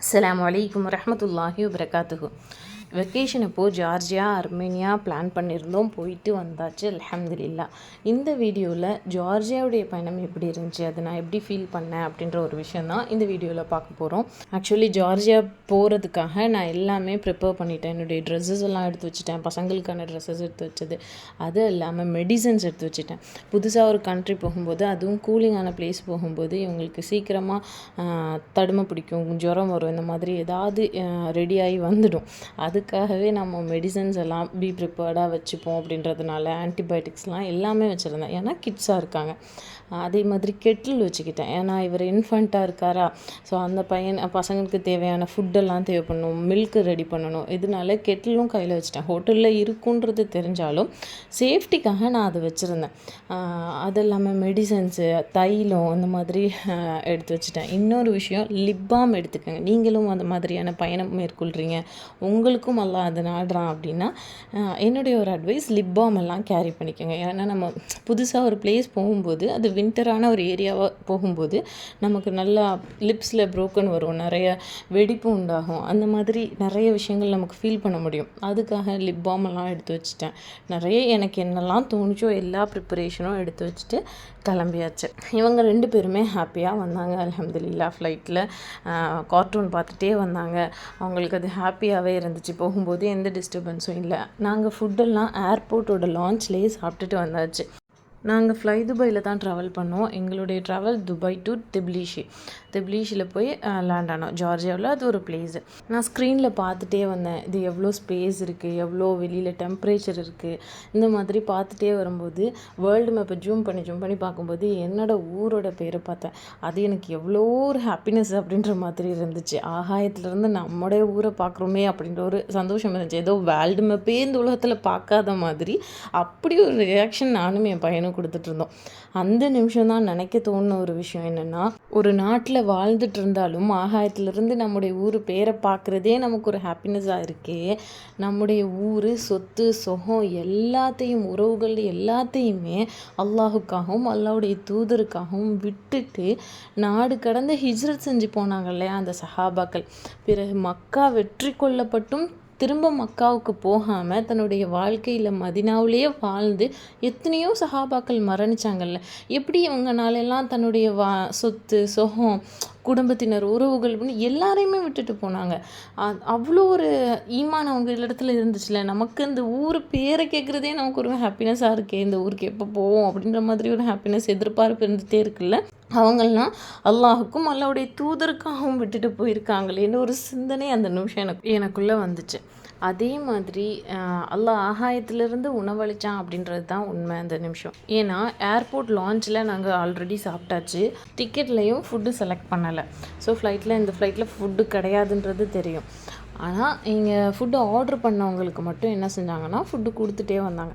அஸ்ஸலாமு அலைக்கும் வரஹ்மத்துல்லாஹி வபரகாத்துஹு. வெக்கேஷன் இப்போது ஜார்ஜியா அர்மேனியா பிளான் பண்ணியிருந்தோம், போயிட்டு வந்தாச்சு அல்ஹம்துலில்லாஹ். இந்த வீடியோவில் ஜார்ஜியாவுடைய பயணம் எப்படி இருந்துச்சு, அதை நான் எப்படி ஃபீல் பண்ணேன் அப்படின்ற ஒரு விஷயம் தான் இந்த வீடியோவில் பார்க்க போகிறோம். ஆக்சுவலி ஜார்ஜியா போகிறதுக்காக நான் எல்லாமே ப்ரிப்பேர் பண்ணிட்டேன். என்னுடைய ட்ரெஸ்ஸஸ் எல்லாம் எடுத்து வச்சுட்டேன், பசங்களுக்கான ட்ரெஸ்ஸஸ் எடுத்து வச்சது, அது இல்லாமல் மெடிசன்ஸ் எடுத்து வச்சுட்டேன். புதுசாக ஒரு கண்ட்ரி போகும்போது, அதுவும் கூலிங்கான பிளேஸ் போகும்போது இவங்களுக்கு சீக்கிரமாக தடுமை பிடிக்கும், ஜுரம் வரும், இந்த மாதிரி ஏதாவது ரெடியாகி வந்துடும். அதுக்காகவே நம்ம மெடிசன்ஸ் எல்லாம் பி ப்ரிப்பேர்டாக வச்சுப்போம் அப்படின்றதுனால ஆன்டிபயோட்டிக்ஸ்லாம் எல்லாமே வச்சுருந்தேன். ஏன்னா கிட்ஸாக இருக்காங்க. அதே மாதிரி கெட்டில் வச்சுக்கிட்டேன், ஏன்னா இவர் இன்ஃபண்ட்டாக இருக்காரா, ஸோ அந்த பசங்களுக்கு தேவையான ஃபுட்டெல்லாம் தேவைப்படணும், மில்க்கு ரெடி பண்ணணும். இதனால கெட்டிலும் கையில் வச்சுட்டேன். ஹோட்டலில் இருக்குன்றது தெரிஞ்சாலும் சேஃப்டிக்காக நான் அதை வச்சுருந்தேன். அது இல்லாமல் மெடிசன்ஸு, தைலம் அந்த மாதிரி எடுத்து வச்சுட்டேன். இன்னொரு விஷயம், லிப் பாம் எடுத்துக்கோங்க. நீங்களும் அந்த மாதிரியான பயணம் மேற்கொள்கிறீங்க, உங்களுக்கும் எல்லாம் அது நாடுறான் அப்படின்னா என்னுடைய ஒரு அட்வைஸ், லிப் பாம் எல்லாம் கேரி பண்ணிக்கோங்க. ஏன்னா நம்ம புதுசாக ஒரு பிளேஸ் போகும்போது, அது வின்டரான ஒரு ஏரியாவாக போகும்போது நமக்கு நல்லா லிப்ஸில் ப்ரோக்கன் வரும், நிறைய வெடிப்பு உண்டாகும், அந்த மாதிரி நிறைய விஷயங்கள் நமக்கு ஃபீல் பண்ண முடியும். அதுக்காக லிப் பாம் எல்லாம் எடுத்து வச்சுட்டேன். நிறைய எனக்கு என்னெல்லாம் தோணுச்சோ எல்லா ப்ரிப்பரேஷனும் எடுத்து வச்சுட்டு கிளம்பியாச்சு. இவங்க 2 பேருமே ஹாப்பியாக வந்தாங்க அல்ஹம்துலில்லாஹ். ஃப்ளைட்டில் கார்ட்டூன் பார்த்துட்டே வந்தாங்க. அவங்களுக்கு அது ஹாப்பியாகவே இருந்துச்சு. போகும்போது எந்த டிஸ்டர்பன்ஸும் இல்லை. நாங்கள் ஃபுட்டெல்லாம் ஏர்போர்ட்டோட லான்ச்லேயே சாப்பிட்டுட்டு வந்தாச்சு. நாங்கள் ஃப்ளை துபாயில் தான் ட்ராவல் பண்ணோம். எங்களுடைய ட்ராவல் துபாய் டு திப்லிஷில் போய் லேண்ட் ஆனோம். ஜார்ஜியாவில் அது ஒரு பிளேஸு. நான் ஸ்க்ரீனில் பார்த்துட்டே வந்தேன், இது எவ்வளோ ஸ்பேஸ் இருக்குது, எவ்வளோ வெளியில் டெம்பரேச்சர் இருக்குது, இந்த மாதிரி பார்த்துட்டே வரும்போது வேர்ல்டு மேப்பை ஜூம் பண்ணி பார்க்கும்போது என்னோடய ஊரோட பேரை பார்த்தேன். அது எனக்கு எவ்வளோ ஒரு ஹாப்பினஸ் அப்படின்ற மாதிரி இருந்துச்சு. ஆகாயத்துலேருந்து நம்முடைய ஊரை பார்க்குறோமே அப்படின்ற ஒரு சந்தோஷம் இருந்துச்சு. ஏதோ வேர்ல்டு மேப்பே இந்த உலகத்தில் பார்க்காத மாதிரி அப்படி ஒரு ரியாக்ஷன் நானும் என் பையனும் கொடுத்துட்ருந்தோம். அந்த நிமிஷம் தான் நினைக்க தோணுன ஒரு விஷயம் என்னென்னா, ஒரு நாட்டில் வாழ்ந்துட்டு இருந்தாலும் ஆகாயத்திலிருந்து நம்முடைய ஊர் பேரை பார்க்குறதே நமக்கு ஒரு ஹாப்பினஸாக இருக்கே, நம்முடைய ஊர், சொத்து, சுகம் எல்லாத்தையும், உறவுகள் எல்லாத்தையுமே அல்லாஹுக்காகவும் அல்லாஹ்வுடைய தூதருக்காகவும் விட்டுட்டு நாடு கடந்து ஹிஜ்ரத் செஞ்சு போனாங்க இல்லையா அந்த சஹாபாக்கள். பிறகு மக்கா வெற்றி கொள்ளப்பட்டும் திரும்ப மக்காவுக்கு போகாமல் தன்னுடைய வாழ்க்கையில் மதினாவிலேயே வாழ்ந்து எத்தனையோ சஹாபாக்கள் மரணிச்சாங்கல்ல. எப்படி இவங்கனாலெல்லாம் தன்னுடைய சொத்து, சுகம், குடும்பத்தினர், உறவுகள் எல்லாரையுமே விட்டுட்டு போனாங்க. அவ்வளோ ஒரு ஈமான் அவங்க இடத்துல இருந்துச்சுல. நமக்கு இந்த ஊர் பேரை கேட்குறதே நமக்கு ஒரு ஹாப்பினஸாக இருக்கே, இந்த ஊருக்கு எப்போ போவோம் அப்படின்ற மாதிரி ஒரு ஹாப்பினஸ், எதிர்பார்ப்பு இருந்துகிட்டே இருக்குல்ல. அவங்கெல்லாம் அல்லாஹுக்கும் அல்லாஹ்வுடைய தூதருக்காகவும் விட்டுட்டு போயிருக்காங்களேன்னு ஒரு சிந்தனை அந்த நிமிஷம் எனக்குள்ளே வந்துச்சு. அதே மாதிரி அல்லாஹ் ஆகாயத்திலிருந்து உணவளித்தான் அப்படின்றது தான் உண்மை அந்த நிமிஷம். ஏன்னா ஏர்போர்ட் லான்ச்சில் நாங்கள் ஆல்ரெடி சாப்பிட்டாச்சு, டிக்கெட்லேயும் ஃபுட்டு செலக்ட் பண்ணலை. ஸோ இந்த ஃப்ளைட்டில் ஃபுட்டு கிடையாதுன்றது தெரியும். ஆனால் இங்கே ஃபுட்டு ஆர்டர் பண்ணவங்களுக்கு மட்டும் என்ன செஞ்சாங்கன்னா ஃபுட்டு கொடுத்துட்டே வந்தாங்க.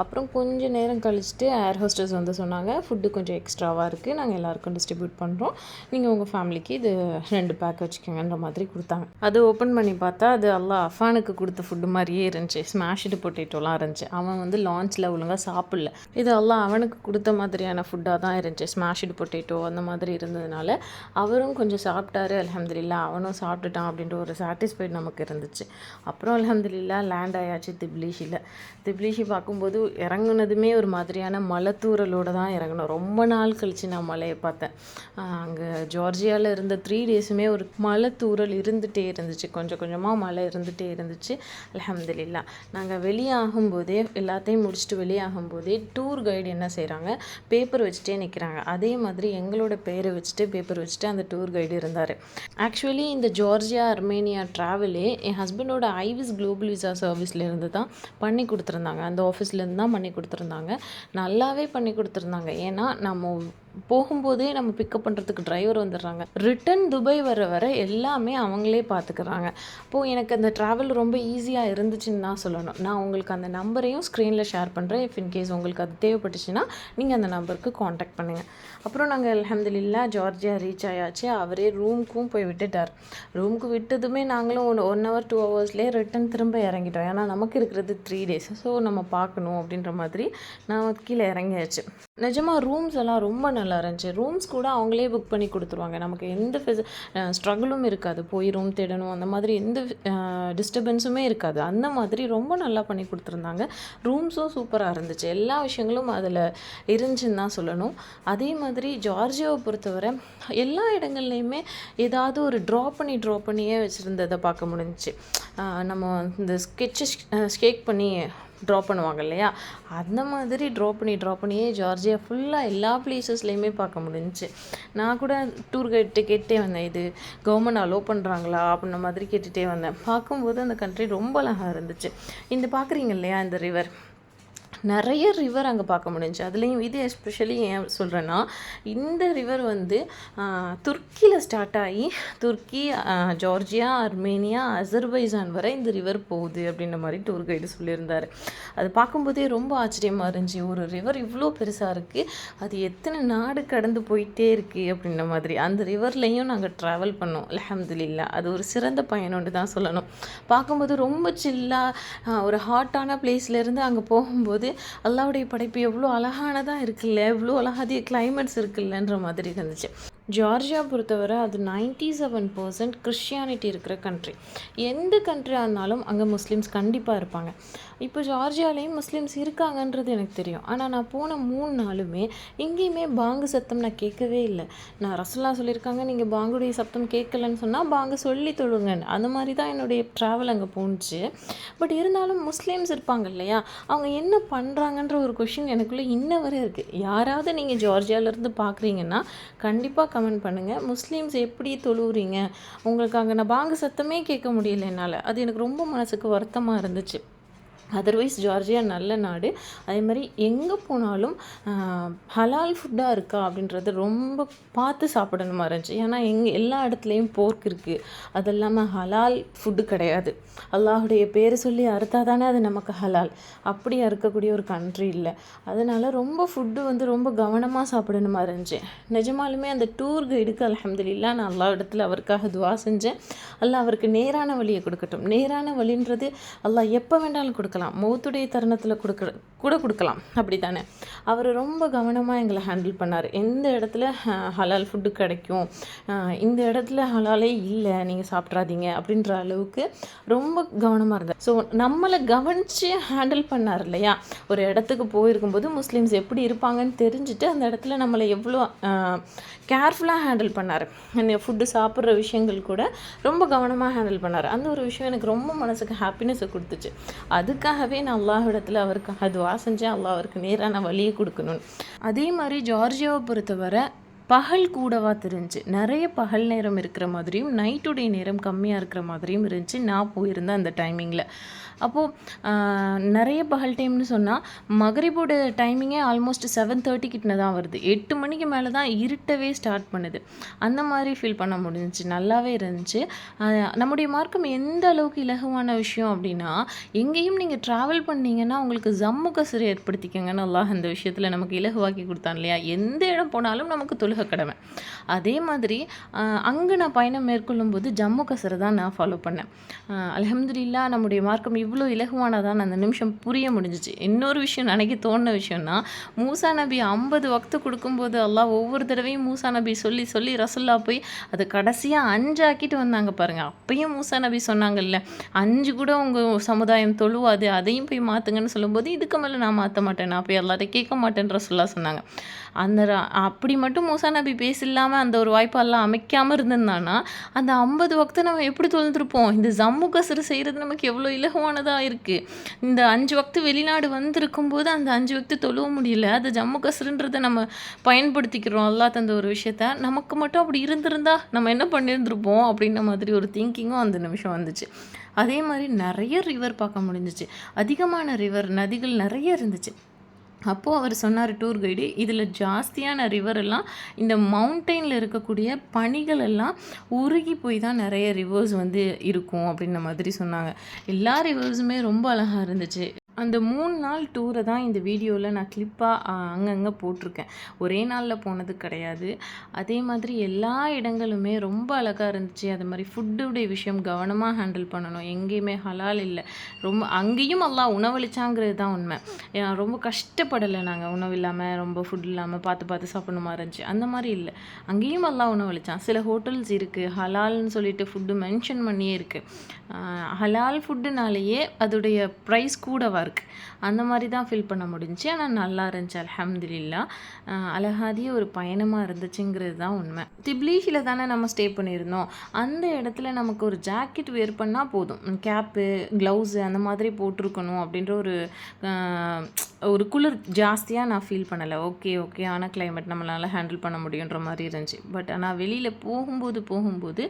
அப்புறம் கொஞ்சம் நேரம் கழிச்சுட்டு ஏர் ஹோஸ்டர்ஸ் வந்து சொன்னாங்க, ஃபுட்டு கொஞ்சம் எக்ஸ்ட்ராவாக இருக்குது, நாங்கள் எல்லாேருக்கும் டிஸ்ட்ரிபியூட் பண்ணுறோம், நீங்கள் உங்கள் ஃபேமிலிக்கு இது 2 பேக் வச்சுக்கோங்கன்ற மாதிரி கொடுத்தாங்க. அது ஓப்பன் பண்ணி பார்த்தா அது அல்லாஹ் அஃபானுக்கு கொடுத்த ஃபுட்டு மாதிரியே இருந்துச்சு. ஸ்மாஷ்டு பொட்டேட்டோலாம் இருந்துச்சு. அவன் வந்து லான்ச்சில் ஒழுங்காக சாப்பிடல. இது அல்லாஹ் அவனுக்கு கொடுத்த மாதிரியான ஃபுட்டாக தான் இருந்துச்சு. ஸ்மாஷ்டு பொட்டேட்டோ அந்த மாதிரி இருந்ததுனால அவரும் கொஞ்சம் சாப்பிட்டாரு. அல்ஹம்துலில்லாஹ் அவனும் சாப்பிட்டுட்டான் அப்படின்ற ஒரு சாட்டிஸ்ஃபைட் நமக்கு இருந்துச்சு. அப்புறம் அல்ஹம்துலில்லாஹ் லேண்ட் ஆயாச்சு திப்லிஷி பார்க்கும்போது இறங்குனதுமே ஒரு மாதிரியான மலைத்தூரலோடு தான் இறங்கணும். ரொம்ப நாள் கழித்து நான் மலையை பார்த்தேன். அங்கே ஜார்ஜியாவில் இருந்த 3 டேஸுமே ஒரு மலைத்தூரல் இருந்துகிட்டே இருந்துச்சு. கொஞ்சம் கொஞ்சமாக மழை இருந்துகிட்டே இருந்துச்சு. அல்ஹம்துலில்லாஹ் நாங்கள் வெளியாகும்போதே, எல்லாத்தையும் முடிச்சுட்டு வெளியாகும்போதே டூர் கைடு என்ன செய்கிறாங்க, பேப்பர் வச்சுட்டே நிற்கிறாங்க. அதே மாதிரி எங்களோட பேரை வச்சுட்டு பேப்பர் வச்சுட்டு அந்த டூர் கைடு இருந்தார். ஆக்சுவலி இந்த ஜார்ஜியா அர்மேனியா ட்ராவலே என் ஹஸ்பண்டோட ஐவிஸ் குளோபல் விசா சர்வீஸ்லேருந்து தான் பண்ணி கொடுத்துருந்தாங்க. அந்த ஆஃபீஸ்லேருந்து தான் பண்ணி கொடுத்துருந்தாங்க. நல்லாவே பண்ணி கொடுத்துருந்தாங்க. ஏன்னா நம்ம போகும்போதே நம்ம பிக்கப் பண்ணுறதுக்கு டிரைவர் வந்துடுறாங்க. ரிட்டன் துபாய் வர எல்லாமே அவங்களே பார்த்துக்கிறாங்க. அப்போது எனக்கு அந்த ட்ராவல் ரொம்ப ஈஸியாக இருந்துச்சுன்னு தான் சொல்லணும். நான் உங்களுக்கு அந்த நம்பரையும் ஸ்க்ரீனில் ஷேர் பண்ணுறேன். இஃப் இன்கேஸ் உங்களுக்கு அது தேவைப்பட்டுச்சுன்னா நீங்கள் அந்த நம்பருக்கு காண்டாக்ட் பண்ணுங்கள். அப்புறம் நாங்கள் அல்ஹம்துலில்லாஹ் ஜார்ஜியா ரீச் ஆயாச்சு. அவரே ரூமுக்கும் போய் விட்டுட்டார். ரூமுக்கு விட்டதுமே நாங்களும் 1 hour 2 hours ரிட்டன் திரும்ப இறங்கிட்டோம். ஏன்னா நமக்கு இருக்கிறது 3 days, ஸோ நம்ம பார்க்கணும் அப்படின்ற மாதிரி நான் கீழே இறங்கியாச்சு. நிஜமாக ரூம்ஸ் எல்லாம் ரொம்ப நல்லா இருந்துச்சு. ரூம்ஸ் கூட அவங்களே புக் பண்ணி கொடுத்துருவாங்க. நமக்கு எந்த ஸ்ட்ரகிளும் இருக்காது. போய் ரூம் தேடணும் அந்த மாதிரி எந்த டிஸ்டர்பன்ஸுமே இருக்காது. அந்த மாதிரி ரொம்ப நல்லா பண்ணி கொடுத்துருந்தாங்க. ரூம்ஸும் சூப்பராக இருந்துச்சு. எல்லா விஷயங்களும் அதில் இருந்துச்சுன்னு தான் சொல்லணும். அதே மாதிரி ஜார்ஜியாவை பொறுத்தவரை எல்லா இடங்கள்லையுமே ஏதாவது ஒரு ட்ரா பண்ணியே வச்சுருந்ததை பார்க்க முடிஞ்சிச்சு. நம்ம இந்த ஸ்கேக் பண்ணி ட்ரா பண்ணுவாங்க இல்லையா, அந்த மாதிரி ட்ரா பண்ணியே ஜார்ஜியா ஃபுல்லாக எல்லா பிளேசஸ்லேயுமே பார்க்க முடிஞ்சிச்சு. நான் கூட டூர் கைட்டு கேட்டே வந்தேன், இது கவர்மெண்ட் அலோவ் பண்ணுறாங்களா அப்படின்ன மாதிரி கேட்டுகிட்டே வந்தேன். பார்க்கும்போது அந்த கண்ட்ரி ரொம்ப அழகாக இருந்துச்சு. இந்த பார்க்குறீங்க இல்லையா இந்த ரிவர், நிறைய ரிவர் அங்கே பார்க்க முடிஞ்சுச்சு. அதுலேயும் இது எஸ்பெஷலி ஏன் சொல்கிறேன்னா, இந்த ரிவர் வந்து துர்க்கியில் ஸ்டார்ட் ஆகி துர்க்கி, ஜார்ஜியா, அர்மேனியா, அசர்பைஜான் வரை இந்த ரிவர் போகுது அப்படின்ற மாதிரி டூர் கைடு சொல்லியிருந்தார். அது பார்க்கும்போதே ரொம்ப ஆச்சரியமாக இருந்துச்சு. ஒரு ரிவர் இவ்வளோ பெருசாக இருக்குது, அது எத்தனை நாடு கடந்து போயிட்டே இருக்குது அப்படின்ற மாதிரி. அந்த ரிவர்லேயும் நாங்கள் ட்ராவல் பண்ணோம். அல்ஹம்துலில்லாஹ், அது ஒரு சிறந்த பயணம்னு தான் சொல்லணும். பார்க்கும்போது ரொம்ப சில்லாக ஒரு ஹாட்டான பிளேஸ்லேருந்து அங்கே போகும்போது அல்லாவுடைய படைப்பு எவ்வளோ அழகானதாக இருக்குல்ல, எவ்வளோ அழகாதிய கிளைமேட்ஸ் இருக்குல்லன்ற மாதிரி இருந்துச்சு. ஜார்ஜியா பொறுத்தவரை அது 97% கிறிஸ்டியானிட்டி இருக்கிற கண்ட்ரி. எந்த கண்ட்ரியாக இருந்தாலும் அங்கே முஸ்லீம்ஸ் கண்டிப்பாக இருப்பாங்க. இப்போ ஜார்ஜியாலேயும் முஸ்லீம்ஸ் இருக்காங்கன்றது எனக்கு தெரியும். ஆனால் நான் போன 3 நாளுமே எங்கேயுமே பாங்கு சத்தம் நான் கேட்கவே இல்லை. நான் ரசூலுல்லாஹ் சொல்லியிருக்காங்க, நீங்கள் பாங்குடைய சத்தம் கேட்கலன்னு சொன்னால் பாங்கு சொல்லி தொழுங்கன்னு. அந்த மாதிரி தான் என்னுடைய ட்ராவல் அங்கே போணுச்சு. பட் இருந்தாலும் முஸ்லீம்ஸ் இருப்பாங்க இல்லையா, அவங்க என்ன பண்ணுறாங்கன்ற ஒரு கொஷின் எனக்குள்ளே இன்ன வரை இருக்குது. யாராவது நீங்கள் ஜார்ஜியாவிலேருந்து பார்க்குறீங்கன்னா கண்டிப்பாக கமெண்ட் பண்ணுங்கள். முஸ்லீம்ஸ் எப்படி தொழுவுறீங்க, உங்களுக்கு அங்கே நான் பாங்கு சத்தமே கேட்க முடியல என்னால். அது எனக்கு ரொம்ப மனசுக்கு வருத்தமாக இருந்துச்சு. அதர்வைஸ் ஜார்ஜியா நல்ல நாடு. அதே மாதிரி எங்கே போனாலும் ஹலால் ஃபுட்டாக இருக்கா அப்படின்றது ரொம்ப பார்த்து சாப்பிடணுமா இருந்துச்சு. ஏன்னா எல்லா இடத்துலையும் போர்க் இருக்குது, அது இல்லாமல் ஹலால் ஃபுட்டு கிடையாது. அல்லாஹுடைய பேர் சொல்லி அறுத்தா தானே அது நமக்கு ஹலால். அப்படி அறுக்கக்கூடிய ஒரு கண்ட்ரி இல்லை. அதனால் ரொம்ப ஃபுட்டு வந்து ரொம்ப கவனமாக சாப்பிடணுமா இருந்துச்சு. நிஜமாலுமே அந்த டூர் கைடுக்கு அல்ஹம்துலில்லாஹ் நான் அல்லாஹ் இடத்துல அவருக்காக துவா செஞ்சேன். அல்லாஹ் அவருக்கு நேரான வழியை கொடுக்கட்டும். நேரான வழின்றது அல்லாஹ் எப்போ வேண்டாலும் கொடுக்கலாம், மௌத்துடைய தருணத்தில் கொடுக்கலாம், அப்படி தானே. அவர் ரொம்ப கவனமாக எங்களை ஹேண்டில் பண்ணார். எந்த இடத்துல ஹலால் ஃபுட்டு கிடைக்கும், இந்த இடத்துல ஹலாலே இல்லை நீங்கள் சாப்பிட்றாதீங்க அப்படின்ற அளவுக்கு ரொம்ப கவனமாக இருந்தார். ஸோ நம்மளை கவனித்து ஹேண்டில் பண்ணார் இல்லையா. ஒரு இடத்துக்கு போயிருக்கும்போது முஸ்லீம்ஸ் எப்படி இருப்பாங்கன்னு தெரிஞ்சுட்டு அந்த இடத்துல நம்மளை எவ்வளோ கேர்ஃபுல்லாக ஹேண்டில் பண்ணார். ஃபுட்டு சாப்பிட்ற விஷயங்கள் கூட ரொம்ப கவனமாக ஹேண்டில் பண்ணார். அந்த ஒரு விஷயம் எனக்கு ரொம்ப மனசுக்கு ஹாப்பினஸை கொடுத்துச்சு. அதுக்காகவே நான் அல்லாஹ் இடத்துல அவருக்கு துவா செஞ்சேன், அல்லாஹ் அவருக்கு நேரான வழியை கொடுக்கணும்னு. அதே மாதிரி ஜார்ஜியாவை பொறுத்தவரை பகல் கூடவா தெரிஞ்சு, நிறைய பகல் நேரம் இருக்கிற மாதிரியும் நைட்டுடைய நேரம் கம்மியாக இருக்கிற மாதிரியும் இருந்துச்சு நான் போயிருந்தேன் அந்த டைமிங்கில். அப்போது நிறைய பகல் டைம்னு சொன்னால் மகரிபோட டைமிங்கே ஆல்மோஸ்ட் 7:30 கிட்ட தான் வருது. 8 மணிக்கு மேலே தான் இருட்டவே ஸ்டார்ட் பண்ணுது. அந்த மாதிரி ஃபீல் பண்ண முடிஞ்சிச்சு. நல்லாவே இருந்துச்சு. நம்முடைய மார்க்கம் எந்த அளவுக்கு இலகுவான விஷயம் அப்படின்னா, எங்கேயும் நீங்கள் ட்ராவல் பண்ணிங்கன்னா உங்களுக்கு ஜம்மு கசரை ஏற்படுத்திக்கங்கன்னு அல்லாஹ் அந்த விஷயத்தில் நமக்கு இலகுவாக்கி கொடுத்தான் இல்லையா. எந்த இடம் போனாலும் நமக்கு தொழுக கடமை. அதே மாதிரி அங்கே நான் பயணம் மேற்கொள்ளும் போது ஜம்மு கசரை தான் நான் ஃபாலோ பண்ணேன். அல்ஹம்துலில்லாஹ் நம்முடைய மார்க்கம் இவ்வளோ இலகுவானதான் அந்த நிமிஷம் புரிய முடிஞ்சிச்சு. இன்னொரு விஷயம் நினைக்க தோணுன விஷயம்னா, மூசா நபி 50 வக்து கொடுக்கும்போது அல்லாஹ் ஒவ்வொரு தடவையும் மூசா நபி சொல்லி சொல்லி ரசுல்லா போய் அது கடைசியாக 5 ஆக்கிட்டு வந்தாங்க பாருங்கள். அப்பயும் மூசா நபி சொன்னாங்கல்ல, 5 கூட உங்கள் சமுதாயம் தொழுவாது, அதையும் போய் மாற்றுங்கன்னு சொல்லும்போது, இதுக்கு மேலே நான் மாற்ற மாட்டேன், நான் போய் எல்லாத்தையும் கேட்க மாட்டேன்னு ரசுல்லா சொன்னாங்க. அப்படி மட்டும் மூசா நபி பேசில்லாமல் அந்த ஒரு வாய்ப்பெல்லாம் அமைக்காமல் இருந்திருந்தானா அந்த 50 வக்து நம்ம எப்படி தொழுதுருப்போம். இந்த ஜம்மு கசரு செய்கிறது நமக்கு எவ்வளோ இலகுவானதாக இருக்குது. இந்த 5 வக்து வெளிநாடு வந்திருக்கும் போது அந்த 5 வக்து தொழுவ முடியல. அது ஜம்மு கசருன்றதை நம்ம பயன்படுத்திக்கிறோம். அல்லாஹ் தந்த ஒரு விஷயத்த நமக்கு மட்டும் அப்படி இருந்திருந்தா நம்ம என்ன பண்ணியிருந்திருப்போம் அப்படின்ற மாதிரி ஒரு திங்கிங்கும் அந்த நிமிஷம் வந்துச்சு. அதே மாதிரி நிறைய ரிவர் பார்க்க முடிஞ்சிச்சு. அதிகமான ரிவர், நதிகள் நிறைய இருந்துச்சு. அப்போது அவர் சொன்னார் டூர் கைடு, இதில் ஜாஸ்தியான ரிவர் எல்லாம் இந்த மவுண்டெயினில் இருக்கக்கூடிய பனிகள் எல்லாம் உருகி போய் தான் நிறைய ரிவர்ஸ் வந்து இருக்கும் அப்படின்ற மாதிரி சொன்னாங்க. எல்லா ரிவர்ஸுமே ரொம்ப அழகாக இருந்துச்சு. அந்த 3 நாள் டூரை தான் இந்த வீடியோவில் நான் கிளிப்பாக அங்கங்கே போட்டிருக்கேன். ஒரே நாளில் போனது கிடையாது. அதே மாதிரி எல்லா இடங்களுமே ரொம்ப அழகாக இருந்துச்சு. அது மாதிரி ஃபுட்டுடைய விஷயம் கவனமாக ஹேண்டில் பண்ணணும். எங்கேயுமே ஹலால் இல்லை. ரொம்ப அங்கேயும் அல்லாஹ் உணவளிச்சாங்கிறது தான் உண்மை. ரொம்ப கஷ்டப்படலை நாங்கள். உணவு இல்லாமல் ரொம்ப ஃபுட் இல்லாமல் பார்த்து பார்த்து சாப்பிட்ற மாதிரி இருந்துச்சு. அந்த மாதிரி இல்லை. அங்கேயும் அல்லாஹ் உணவளிச்சான். சில ஹோட்டல்ஸ் இருக்குது ஹலால்னு சொல்லிட்டு ஃபுட்டு மென்ஷன் பண்ணியே இருக்குது. ஹலால் ஃபுட்டுனாலேயே அதோடைய ப்ரைஸ் கூடவா இருக்குது. அந்த மாதிரி தான் ஃபீல் பண்ண முடிஞ்சுச்சு. ஆனால் நல்லா இருந்துச்சு அல்ஹம்துலில்லாஹ். அழகாதிய ஒரு பயணமாக இருந்துச்சுங்கிறது தான் உண்மை. திப்லீஷில் தானே நம்ம ஸ்டே பண்ணியிருந்தோம். அந்த இடத்துல நமக்கு ஒரு ஜாக்கெட் வேர் பண்ணால் போதும். கேப்பு, க்ளவுஸு அந்த மாதிரி போட்டிருக்கணும் அப்படின்ற ஒரு குளிர் ஜாஸ்தியாக நான் ஃபீல் பண்ணலை. ஓகே ஆனால் கிளைமேட் நம்மளால் ஹேண்டில் பண்ண முடியுன்ற மாதிரி இருந்துச்சு. பட் ஆனால் வெளியில் போகும்போது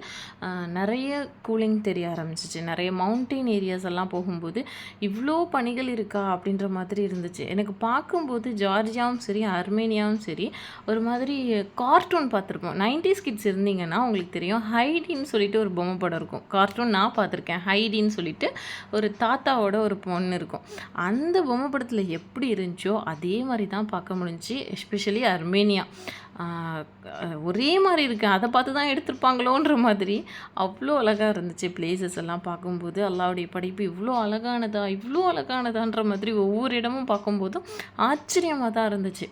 நிறைய கூலிங் தெரிய ஆரம்பிச்சிச்சு. நிறைய மவுண்டெயின் ஏரியாஸ் எல்லாம் போகும்போது இவ்வளோ பனிகள் இருக்கா அப்படின்ற மாதிரி இருந்துச்சு. எனக்கு பார்க்கும்போது ஜார்ஜியாவும் சரி அர்மேனியாவும் சரி ஒரு மாதிரி கார்ட்டூன் பார்த்துருப்போம். 90s கிட்ஸ் இருந்தீங்கன்னா உங்களுக்கு தெரியும். ஹைடின்னு சொல்லிட்டு ஒரு பொம்மை படம் இருக்கும். கார்ட்டூன் நான் பார்த்துருக்கேன். ஹைடின்னு சொல்லிட்டு ஒரு தாத்தாவோட ஒரு பொண்ணு இருக்கும். அந்த பொம்மை படத்தில் எப்படி இருந்துச்சோ அதே மாதிரி தான் பார்க்க முடிஞ்சுச்சு. எஸ்பெஷலி அர்மேனியா ஒரே மாதிரி இருக்குது. அதை பார்த்து தான் எடுத்திருப்பாங்களோன்ற மாதிரி அவ்வளோ அழகாக இருந்துச்சு. பிளேசஸ் எல்லாம் பார்க்கும்போது அல்லாஹ்வுடைய படைப்பு இவ்வளோ அழகானதான்ற மாதிரி ஒவ்வொரு இடமும் பார்க்கும்போதும் ஆச்சரியமாக தான் இருந்துச்சு.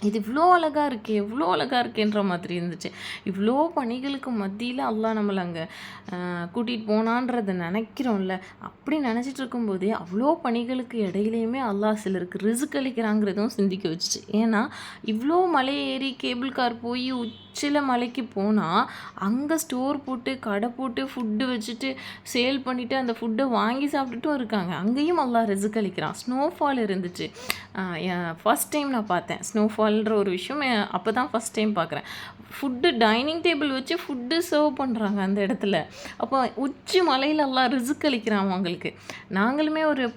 இது இவ்வளோ அழகாக இருக்கேன்ற மாதிரி இருந்துச்சு. இவ்வளோ பணிகளுக்கு மத்தியில் அல்லாஹ் நம்மளை அங்கே கூட்டிகிட்டு போனான்றதை நினைக்கிறோம்ல. அப்படி நினச்சிட்டு இருக்கும்போதே அவ்வளோ பணிகளுக்கு இடையிலையுமே அல்லாஹ் சிலருக்கு ரிஸ்க் அளிக்கிறாங்கிறதும் சிந்திக்க வச்சுச்சு. ஏன்னா இவ்வளோ மலை ஏறி கேபிள் கார் போய் உச்சில மலைக்கு போனால் அங்கே ஸ்டோர் போட்டு கடை போட்டு ஃபுட்டு வச்சுட்டு சேல் பண்ணிவிட்டு அந்த ஃபுட்டை வாங்கி சாப்பிட்டுட்டும் இருக்காங்க. அங்கேயும் அல்லாஹ் ரிஸ்க் அளிக்கிறான். ஸ்னோஃபால் இருந்துச்சு. ஃபஸ்ட் டைம் நான் பார்த்தேன் ஸ்னோஃபால்ன்ற ஒரு விஷயம். அப்போ தான் ஃபஸ்ட் டைம் பார்க்குறேன். ஃபுட்டு டைனிங் டேபிள் வச்சு ஃபுட்டு சர்வ் பண்ணுறாங்க அந்த இடத்துல. அப்போ உச்சி மலையில் எல்லாம் ரிஸ்க் அளிக்கிறான் அவங்களுக்கு. நாங்களுமே ஒரு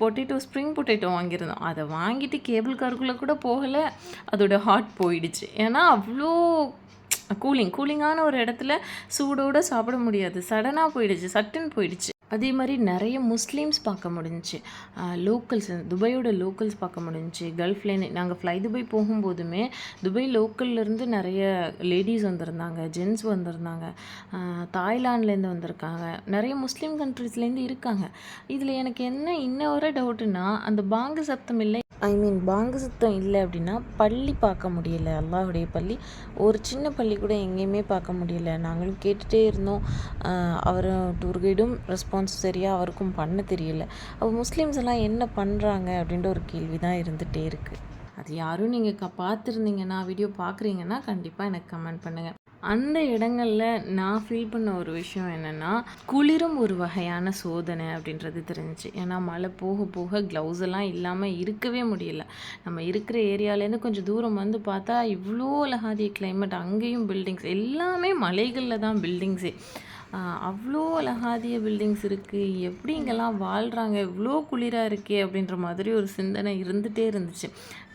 ஸ்ப்ரிங் பொட்டேட்டோ வாங்கியிருந்தோம். அதை வாங்கிட்டு கேபிள் காருக்குள்ளே கூட போகலை. அதோட ஹார்ட் போயிடுச்சு. ஏன்னா அவ்வளோ கூலிங்கான ஒரு இடத்துல சூடோடு சாப்பிட முடியாது. சட்டுன்னு போயிடுச்சு. அதே மாதிரி நிறைய முஸ்லீம்ஸ் பார்க்க முடிஞ்சிச்சு. லோக்கல்ஸ் துபாயோட லோக்கல்ஸ் பார்க்க முடிஞ்சிச்சு. கல்ஃப்லேருந்து நாங்கள் ஃப்ளை துபாய் போகும்போதுமே துபாய் லோக்கல்லேருந்து நிறைய லேடிஸ் வந்திருந்தாங்க, ஜென்ட்ஸ் வந்திருந்தாங்க, தாய்லாண்ட்லேருந்து வந்திருக்காங்க, நிறைய முஸ்லீம் கண்ட்ரீஸ்லேருந்து இருக்காங்க. இதில் எனக்கு என்ன இன்ன வர டவுட்டுன்னா அந்த பாங்கு சப்தம் இல்லை, பாங்கு சத்தம் இல்லை அப்படின்னா பள்ளி பார்க்க முடியல. அல்லாஹுடைய பள்ளி ஒரு சின்ன பள்ளி கூட எங்கேயுமே பார்க்க முடியல. நாங்களும் கேட்டுகிட்டே இருந்தோம். அவர் டூர் கைடும் ரெஸ்பான்ஸ் சரியாக அவருக்கும் பண்ண தெரியல. அப்போ முஸ்லீம்ஸ் எல்லாம் என்ன பண்ணுறாங்க அப்படின்ற ஒரு கேள்வி தான் இருந்துகிட்டே இருக்குது. அது யாரும் நீங்கள் பார்த்துருந்தீங்கன்னா வீடியோ பார்க்குறீங்கன்னா கண்டிப்பாக எனக்கு கமெண்ட் பண்ணுங்கள். அந்த இடங்களில் நான் ஃபீல் பண்ண ஒரு விஷயம் என்னென்னா குளிரும் ஒரு வகையான சோதனை அப்படின்றது தெரிஞ்சிச்சு. ஏன்னா மழை போக போக க்ளவுஸ் எல்லாம் இல்லாமல் இருக்கவே முடியல. நம்ம இருக்கிற ஏரியாலேருந்து கொஞ்சம் தூரம் வந்து பார்த்தா இவ்வளோ அழகாதிய கிளைமேட். அங்கேயும் பில்டிங்ஸ் எல்லாமே மலைகளில் தான் பில்டிங்ஸே. அவ்வளோ அழகாதிய பில்டிங்ஸ் இருக்குது. எப்படி இங்கெல்லாம் வாழ்கிறாங்க, இவ்வளோ குளிராக இருக்கே அப்படின்ற மாதிரி ஒரு சிந்தனை இருந்துகிட்டே இருந்துச்சு.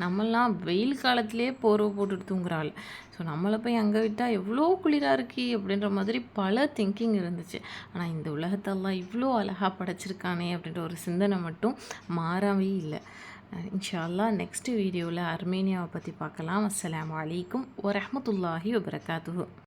நம்மளாம் வெயில் காலத்திலே போர்வை போட்டுட்டு தூங்குறாள். ஸோ நம்மளை போய் அங்கே விட்டால் எவ்வளோ குளிராக இருக்கே அப்படின்ற மாதிரி பல திங்கிங் இருந்துச்சு. ஆனால் இந்த உலகத்தெல்லாம் இவ்வளோ அழகாக படைச்சிருக்கானே அப்படின்ற ஒரு சிந்தனை மட்டும் மாறவே இல்லை. இன்ஷா அல்லாஹ் நெக்ஸ்ட் வீடியோவில் அர்மேனியாவை பற்றி பார்க்கலாம். அஸ்ஸலாமு அலைக்கும் வரஹ்மத்துல்லாஹி வபரகாத்துஹு.